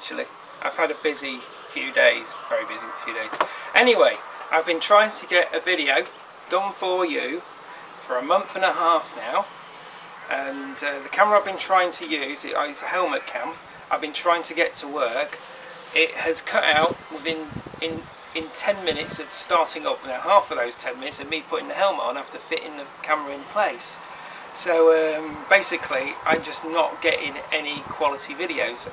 actually. I've had a busy few days, very busy few days. Anyway, I've been trying to get a video done for you for a month and a half now, and the camera I've been trying to use, it's a helmet cam, I've been trying to get to work. It has cut out within in 10 minutes of starting up. Now half of those 10 minutes of me putting the helmet on after fitting the camera in place. So basically I'm just not getting any quality videos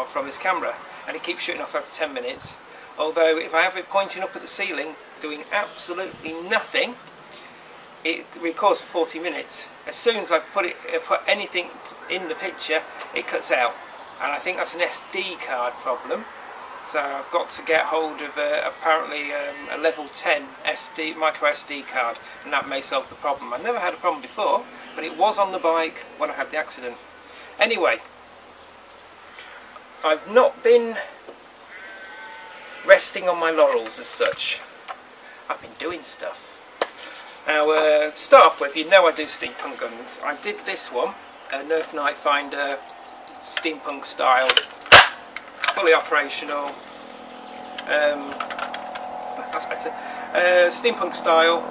from this camera, and it keeps shutting off after 10 minutes. Although if I have it pointing up at the ceiling doing absolutely nothing, it records for 40 minutes. As soon as I put anything in the picture, it cuts out, and I think that's an SD card problem. So I've got to get hold of apparently a level 10 micro SD card, and that may solve the problem. I've never had a problem before, but it was on the bike when I had the accident. Anyway, I've not been resting on my laurels as such. I've been doing stuff. Now, to start off with, you know I do steampunk guns. I did this one, a Nerf Nite Finder, steampunk style, fully operational. That's better. Steampunk style.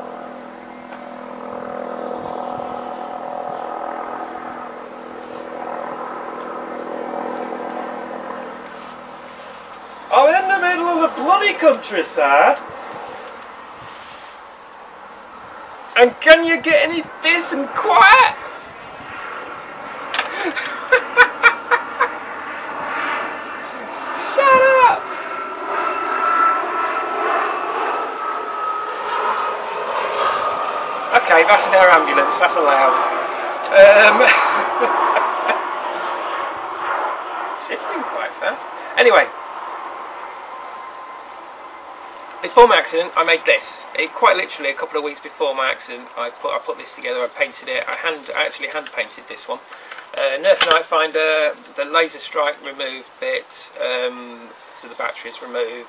I'm in the middle of the bloody countryside. And can you get any peace and quiet? Shut up! Okay, that's an air ambulance, that's allowed. Shifting quite fast. Anyway. Before my accident, I made this. Quite literally a couple of weeks before my accident, I put this together. I painted it. I actually hand painted this one. Nerf Nite Finder, the laser strike removed bit, so the battery is removed,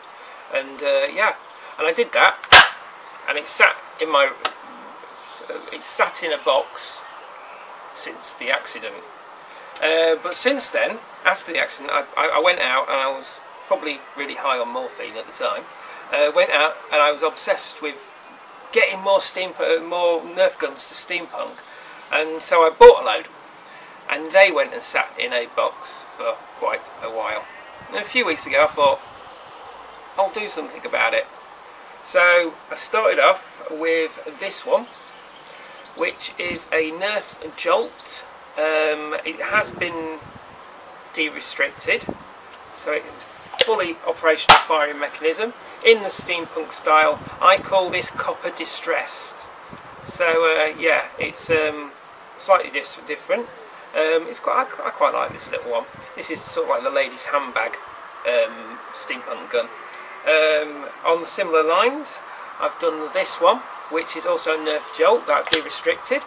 and yeah, and I did that, and it sat in a box since the accident. But since then, after the accident, I went out, and I was probably really high on morphine at the time. Went out and I was obsessed with getting more Nerf guns to steampunk, and so I bought a load, and they went and sat in a box for quite a while. And a few weeks ago I thought I'll do something about it, so I started off with this one, which is a Nerf Jolt. It has been de-restricted, so it's fully operational firing mechanism in the steampunk style. I call this copper distressed. So yeah, it's slightly different. I quite like this little one. This is sort of like the ladies' handbag steampunk gun. On the similar lines, I've done this one, which is also a Nerf Jolt that I've de-restricted.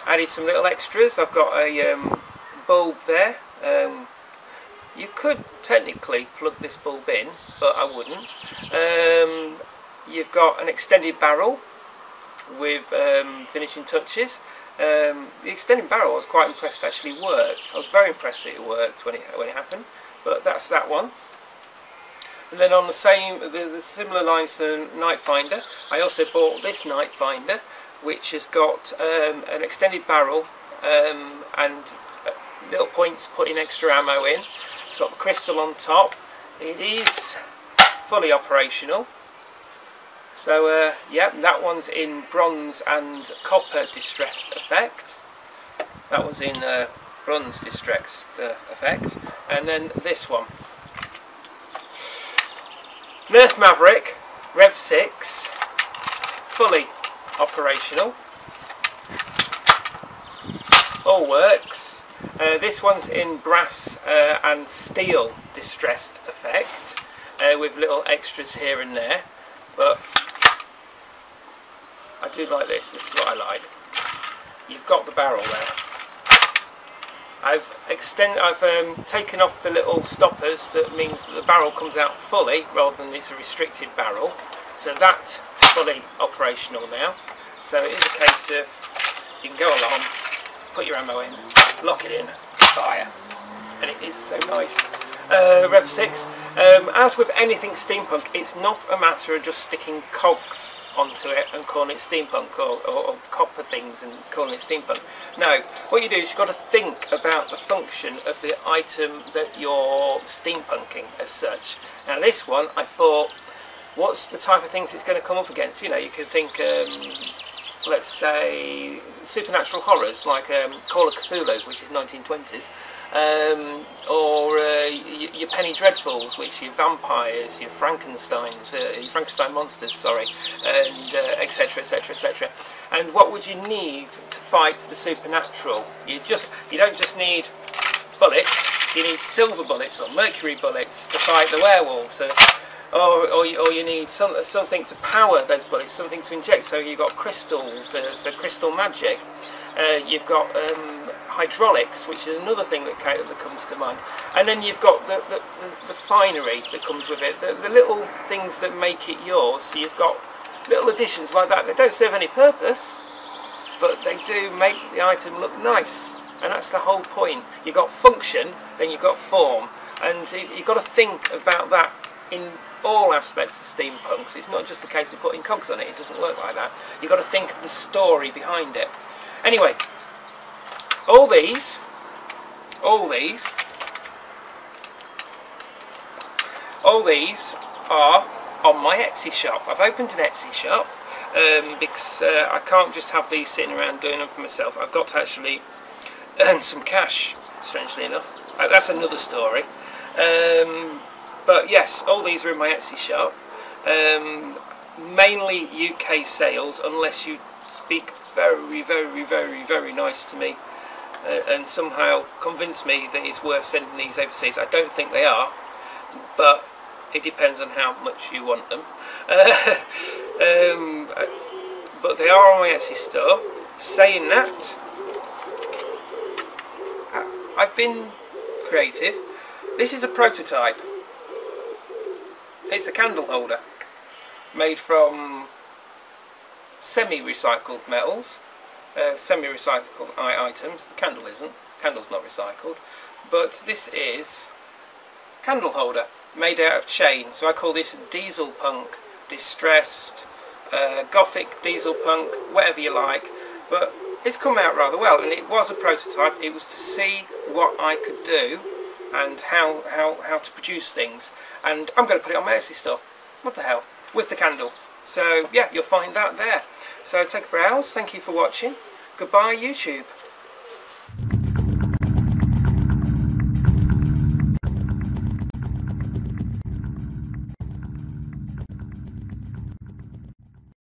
Added some little extras. I've got a bulb there. You could technically plug this bulb in, but I wouldn't. You've got an extended barrel with finishing touches. The extended barrel, I was quite impressed actually worked. I was very impressed that it worked when it happened. But that's that one. And then on the similar lines to the Nite Finder, I also bought this Nite Finder, which has got an extended barrel and little points putting extra ammo in. It's got the crystal on top. It is fully operational. So yeah, that one's in bronze and copper distressed effect. That one's in bronze distressed effect. And then this one, Nerf Maverick Rev 6, fully operational. All works. This one's in brass and steel distressed effect, with little extras here and there, but I do like this. This is what I like. You've got the barrel there. I've taken off the little stoppers. That means that the barrel comes out fully rather than it's a restricted barrel. So that's fully operational now. So it is a case of you can go along, put your ammo in, lock it in, fire, and it is so nice. Rev 6. As with anything steampunk, it's not a matter of just sticking cogs onto it and calling it steampunk, or copper things and calling it steampunk. No, what you do is you've got to think about the function of the item that you're steampunking as such. Now this one, I thought, what's the type of things it's going to come up against? You know, you could think, let's say, supernatural horrors like Call of Cthulhu, which is 1920s, or your Penny Dreadfuls, which are your vampires, your Frankensteins, your Frankenstein monsters, sorry, and etc, etc, etc. And what would you need to fight the supernatural? You don't just need bullets. You need silver bullets or mercury bullets to fight the werewolves. Or you need something to power those bullets, something to inject. So you've got crystals, so crystal magic. You've got hydraulics, which is another thing that comes to mind. And then you've got the finery that comes with it, the little things that make it yours. So you've got little additions like that. They don't serve any purpose, but they do make the item look nice. And that's the whole point. You've got function, then you've got form. And you've got to think about that in all aspects of steampunk. So it's not just a case of putting cogs on it. It doesn't work like that. You've got to think of the story behind it. Anyway, all these are on my Etsy shop. I've opened an Etsy shop because I can't just have these sitting around doing them for myself. I've got to actually earn some cash, strangely enough. That's another story. But yes, all these are in my Etsy shop. Mainly UK sales, unless you speak very, very, very, very nice to me and somehow convince me that it's worth sending these overseas. I don't think they are, but it depends on how much you want them. But they are on my Etsy store. Saying that, I've been creative. This is a prototype. It's a candle holder made from semi-recycled metals, semi-recycled items. The candle isn't. The candle's not recycled. But this is a candle holder made out of chain. So I call this diesel punk, distressed, gothic diesel punk, whatever you like. But it's come out rather well, and it was a prototype. It was to see what I could do and how to produce things. And I'm going to put it on my Etsy store. What the hell? With the candle. So yeah, you'll find that there. So take a browse. Thank you for watching. Goodbye, YouTube.